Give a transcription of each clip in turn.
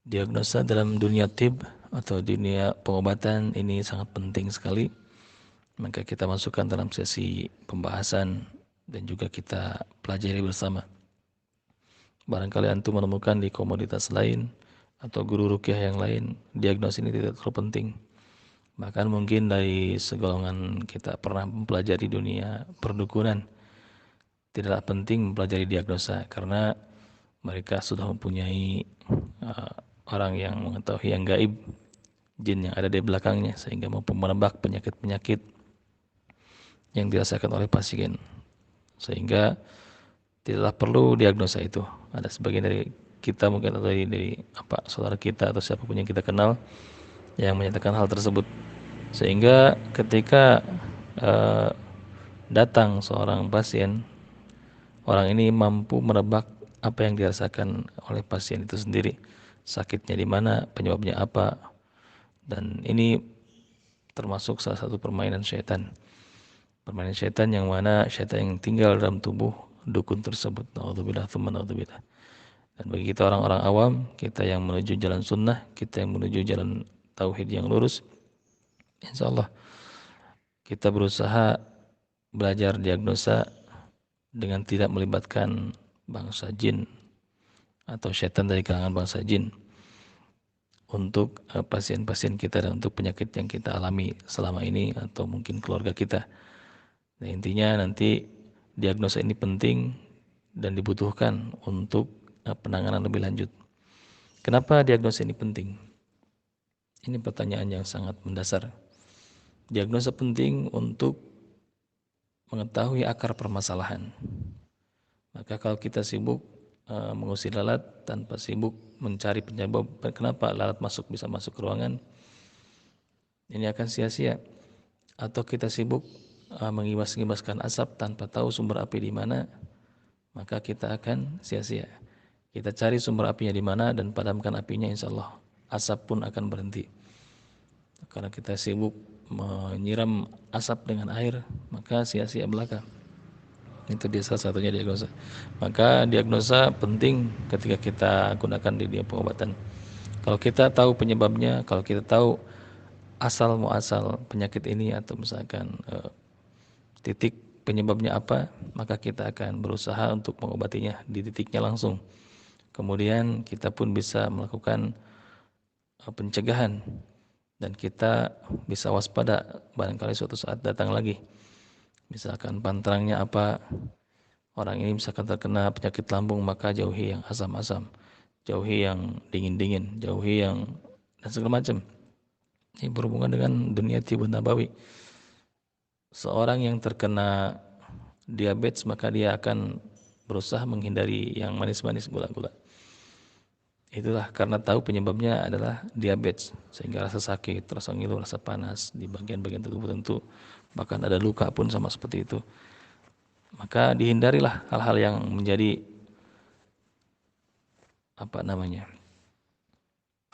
Diagnosa dalam dunia tib atau dunia pengobatan ini sangat penting sekali. Maka kita masukkan dalam sesi pembahasan dan juga kita pelajari bersama. Barangkali antum menemukan di komoditas lain atau guru ruqyah yang lain, diagnosa ini tidak terlalu penting. Bahkan mungkin dari segolongan kita pernah mempelajari dunia perdukunan, tidaklah penting mempelajari diagnosa karena mereka sudah mempunyai uh, orang yang mengetahui yang gaib, jin yang ada di belakangnya sehingga mampu menebak penyakit-penyakit yang dirasakan oleh pasien. Sehingga tidaklah perlu diagnosa itu. Ada sebagian dari kita mungkin atau dari saudara kita atau siapapun yang kita kenal yang menyatakan hal tersebut. Sehingga ketika uh, datang seorang pasien, orang ini mampu menebak apa yang dirasakan oleh pasien itu sendiri, sakitnya di mana, penyebabnya apa, dan ini termasuk salah satu permainan syaitan. Permainan syaitan yang mana syaitan yang tinggal dalam tubuh dukun tersebut. Naudzubillah, tsumma naudzubillah. Dan bagi kita orang-orang awam, kita yang menuju jalan sunnah, kita yang menuju jalan tauhid yang lurus, insya Allah kita berusaha belajar diagnosa dengan tidak melibatkan bangsa jin atau syaitan dari kalangan bangsa jin untuk pasien-pasien kita dan untuk penyakit yang kita alami selama ini atau mungkin keluarga kita. Nah, intinya nanti diagnosa ini penting dan dibutuhkan untuk penanganan lebih lanjut. Kenapa diagnosa ini penting? Ini pertanyaan yang sangat mendasar. Diagnosa penting untuk mengetahui akar permasalahan. Maka kalau kita sibuk mengusir lalat tanpa sibuk mencari penyebab kenapa lalat bisa masuk ke ruangan, ini akan sia-sia. Atau kita sibuk mengibas-ngibaskan asap tanpa tahu sumber api di mana, maka kita akan sia-sia. Kita cari sumber apinya di mana dan padamkan apinya, insya Allah asap pun akan berhenti. Karena kita sibuk menyiram asap dengan air, maka sia-sia belaka. Itu dia salah satunya diagnosa. Maka diagnosa penting ketika kita gunakan di dunia pengobatan. Kalau kita tahu penyebabnya, kalau kita tahu asal muasal penyakit ini atau misalkan titik penyebabnya apa, maka kita akan berusaha untuk mengobatinya di titiknya langsung. Kemudian kita pun bisa melakukan pencegahan dan kita bisa waspada barangkali suatu saat datang lagi. Misalkan pantrangnya apa, orang ini misalkan terkena penyakit lambung, maka jauhi yang asam-asam, jauhi yang dingin-dingin, jauhi yang dan segala macam. Ini berhubungan dengan dunia tibun nabawi. Seorang yang terkena diabetes maka dia akan berusaha menghindari yang manis-manis, gula-gula. Itulah karena tahu penyebabnya adalah diabetes, sehingga rasa sakit, rasa ngilu, rasa panas di bagian-bagian tubuh tertentu, bahkan ada luka pun sama seperti itu. Maka dihindarilah hal-hal yang menjadi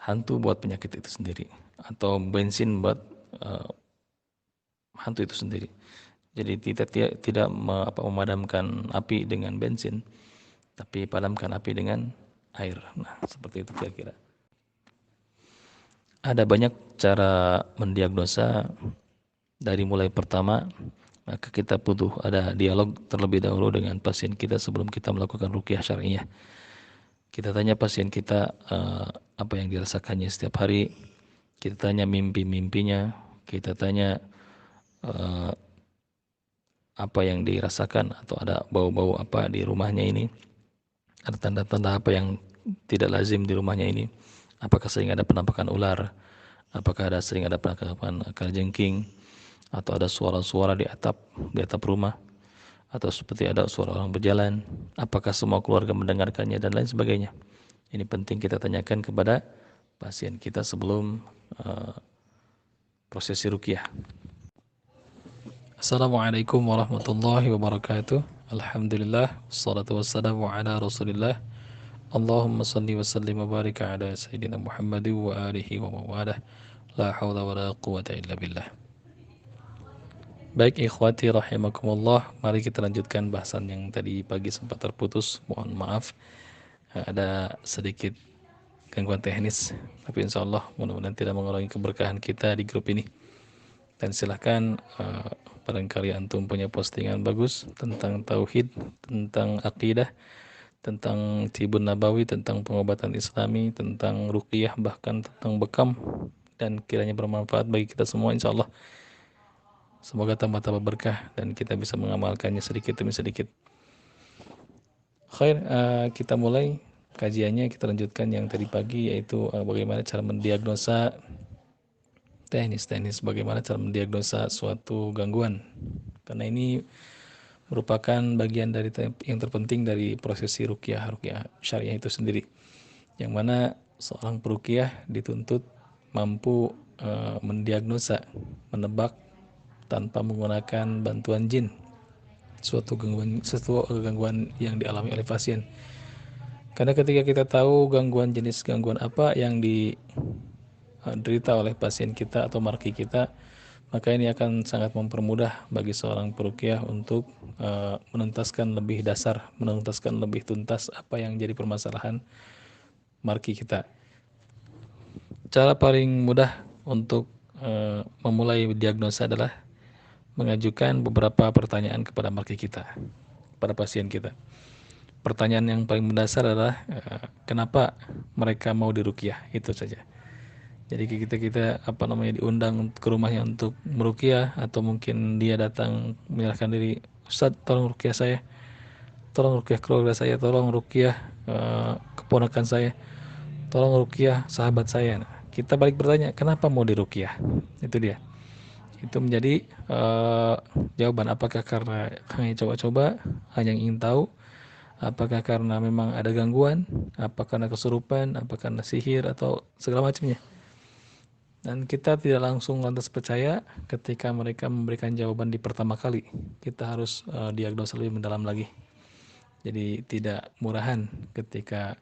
hantu buat penyakit itu sendiri, atau bensin buat hantu itu sendiri. Jadi tidak memadamkan api dengan bensin, tapi padamkan api dengan air. Nah, seperti itu kira-kira. Ada banyak cara mendiagnosa. Dari mulai pertama, maka kita butuh ada dialog terlebih dahulu dengan pasien kita sebelum kita melakukan ruqyah syar'iyah. Kita tanya pasien kita apa yang dirasakannya setiap hari. Kita tanya mimpi-mimpinya. Kita tanya apa yang dirasakan atau ada bau-bau apa di rumahnya ini. Ada tanda-tanda apa yang tidak lazim di rumahnya ini. Apakah sering ada penampakan ular? Apakah sering ada penampakan kalajengking? Atau ada suara-suara di atap rumah, atau seperti ada suara orang berjalan, apakah semua keluarga mendengarkannya dan lain sebagainya. Ini penting kita tanyakan kepada pasien kita sebelum prosesi ruqyah. Assalamualaikum warahmatullahi wabarakatuh. Alhamdulillah, wassalatu wassalamu ala rasulillah. Allahumma salli wa sallim wa barik ala sayyidina Muhammadin wa alihi wa mawalah. La hawla wa la quwata illa billah. Baik ikhwati rahimakumullah, mari kita lanjutkan bahasan yang tadi pagi sempat terputus. Mohon maaf, ada sedikit gangguan teknis, tapi insya Allah mudah-mudahan tidak mengurangi keberkahan kita di grup ini. Dan silahkan barangkali antum punya postingan bagus tentang tauhid, tentang akidah, tentang tibun nabawi, tentang pengobatan islami, tentang ruqyah, bahkan tentang bekam, dan kiranya bermanfaat bagi kita semua insya Allah. Semoga tambah-tambah berkah dan kita bisa mengamalkannya sedikit demi sedikit. Khair, kita mulai kajiannya. Kita lanjutkan yang tadi pagi, yaitu bagaimana cara mendiagnosa teknis bagaimana cara mendiagnosa suatu gangguan. Karena ini merupakan bagian dari yang terpenting dari prosesi ruqyah syariah itu sendiri. Yang mana seorang peruqyah dituntut mampu mendiagnosa, menebak tanpa menggunakan bantuan jin suatu gangguan yang dialami oleh pasien. Karena ketika kita tahu jenis gangguan apa yang diderita oleh pasien kita atau marki kita, maka ini akan sangat mempermudah bagi seorang peruqyah untuk menuntaskan lebih dasar, menuntaskan lebih tuntas apa yang jadi permasalahan marki kita. Cara paling mudah untuk memulai diagnosa adalah mengajukan beberapa pertanyaan kepada marki kita, pada pasien kita. Pertanyaan yang paling mendasar adalah kenapa mereka mau diruqyah, itu saja. Jadi kita diundang ke rumahnya untuk meruqyah, atau mungkin dia datang menyerahkan diri, Ustaz tolong ruqyah saya, tolong ruqyah keluarga saya, tolong ruqyah keponakan saya, tolong ruqyah sahabat saya. Nah, kita balik bertanya, kenapa mau diruqyah? Itu dia. Itu menjadi jawaban. Apakah karena hanya coba-coba, hanya ingin tahu, apakah karena memang ada gangguan, apakah karena kesurupan, apakah karena sihir, atau segala macamnya. Dan kita tidak langsung lantas percaya ketika mereka memberikan jawaban di pertama kali. Kita harus diagnosa lebih mendalam lagi. Jadi tidak murahan ketika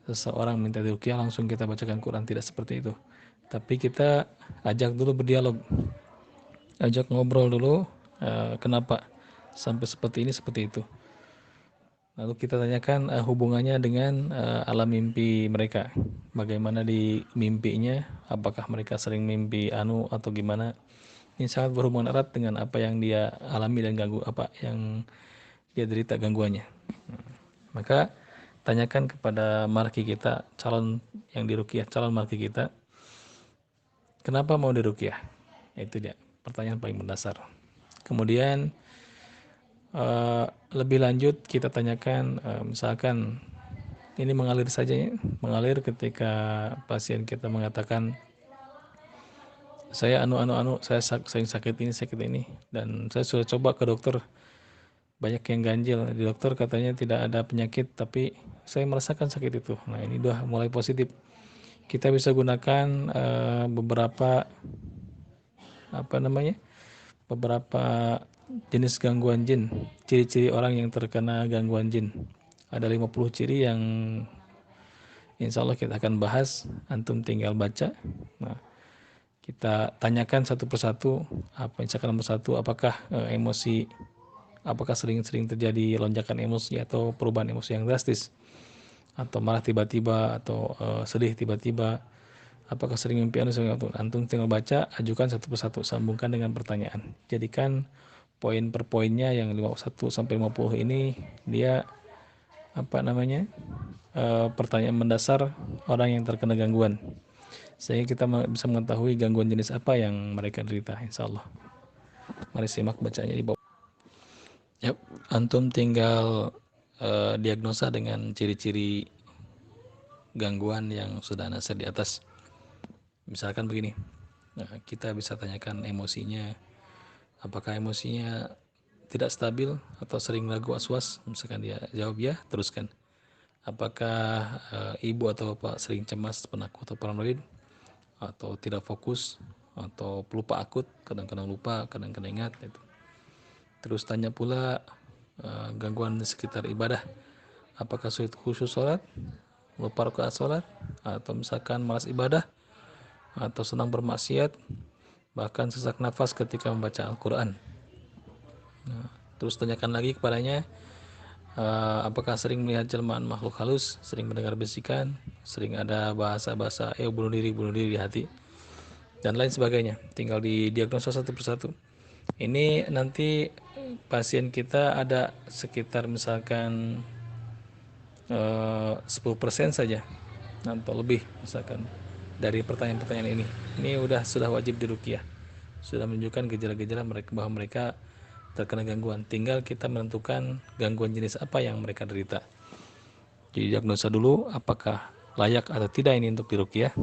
seseorang minta diruqyah langsung kita bacakan Quran, tidak seperti itu. Tapi kita ajak dulu berdialog, ajak ngobrol dulu, kenapa sampai seperti ini, seperti itu. Lalu kita tanyakan hubungannya dengan alam mimpi mereka, bagaimana di mimpinya, apakah mereka sering mimpi atau gimana. Ini sangat berhubungan erat dengan apa yang dia alami dan apa yang dia derita gangguannya. Maka tanyakan kepada marki kita, calon yang diruqyah, calon marki kita, kenapa mau diruqyah? Itu dia pertanyaan paling mendasar. Kemudian lebih lanjut kita tanyakan, misalkan ini mengalir saja ya, mengalir ketika pasien kita mengatakan, saya saya sakit ini, dan saya sudah coba ke dokter, banyak yang ganjil, di dokter katanya tidak ada penyakit, tapi saya merasakan sakit itu. Nah, ini udah mulai positif. Kita bisa gunakan beberapa beberapa jenis gangguan jin, ciri-ciri orang yang terkena gangguan jin. Ada 50 ciri yang insya Allah kita akan bahas, antum tinggal baca. Nah, kita tanyakan satu persatu, misalkan nomor satu, apakah emosi, apakah sering-sering terjadi lonjakan emosi atau perubahan emosi yang drastis, atau marah tiba-tiba, atau sedih tiba-tiba, apakah sering mimpi antum tinggal baca, ajukan satu persatu, sambungkan dengan pertanyaan. Jadikan poin per poinnya yang 51 sampai 50 ini dia pertanyaan mendasar orang yang terkena gangguan, sehingga kita bisa mengetahui gangguan jenis apa yang mereka derita, insya Allah. Mari simak bacanya di bawah. Yap, antum tinggal diagnosa dengan ciri-ciri gangguan yang sudah nasir di atas. Misalkan begini, kita bisa tanyakan emosinya, apakah emosinya tidak stabil atau sering ragu was-was. Misalkan dia jawab ya, teruskan. Apakah ibu atau bapak sering cemas, penakut atau paranoid, atau tidak fokus, atau pelupa akut, kadang-kadang lupa, kadang-kadang ingat itu. Terus tanya pula gangguan di sekitar ibadah, apakah sulit khusyuk sholat, lupa rakaat sholat, atau misalkan malas ibadah, atau senang bermaksiat, bahkan sesak nafas ketika membaca Al-Quran. Nah, terus tanyakan lagi kepadanya, Apakah sering melihat jelmaan makhluk halus, sering mendengar bisikan, sering ada bahasa-bahasa bunuh diri di hati, dan lain sebagainya. Tinggal didiagnosa satu persatu. Ini nanti pasien kita ada sekitar misalkan 10% saja atau lebih misalkan dari pertanyaan-pertanyaan ini. Ini sudah wajib diruqyah. Sudah menunjukkan gejala-gejala mereka bahwa mereka terkena gangguan. Tinggal kita menentukan gangguan jenis apa yang mereka derita. Jadi diagnosa dulu apakah layak atau tidak ini untuk diruqyah.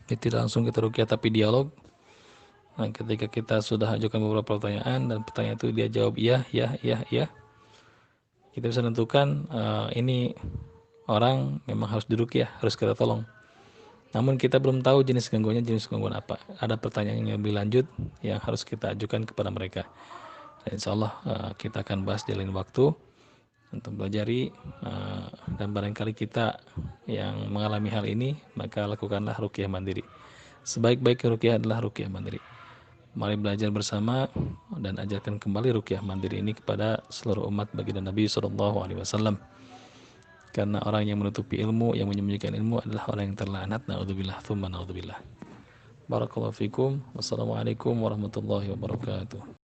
Jadi tidak langsung kita ruqyah tapi dialog. Nah, ketika kita sudah ajukan beberapa pertanyaan dan pertanyaan itu dia jawab iya, kita bisa tentukan ini orang memang harus diruqyah, harus kita tolong. Namun kita belum tahu jenis gangguannya, jenis gangguan apa. Ada pertanyaan yang lebih lanjut yang harus kita ajukan kepada mereka. Dan insya Allah kita akan bahas di lain waktu untuk belajari, dan barangkali kita yang mengalami hal ini, maka lakukanlah ruqyah mandiri. Sebaik-baik ruqyah adalah ruqyah mandiri. Mari belajar bersama dan ajarkan kembali ruqyah mandiri ini kepada seluruh umat baginda Nabi SAW. Karena orang yang menutupi ilmu, yang menyembunyikan ilmu adalah orang yang terlaknat. Na'udzubillah, tsumma na'udzubillah. Barakallahu fikum. Wassalamualaikum warahmatullahi wabarakatuh.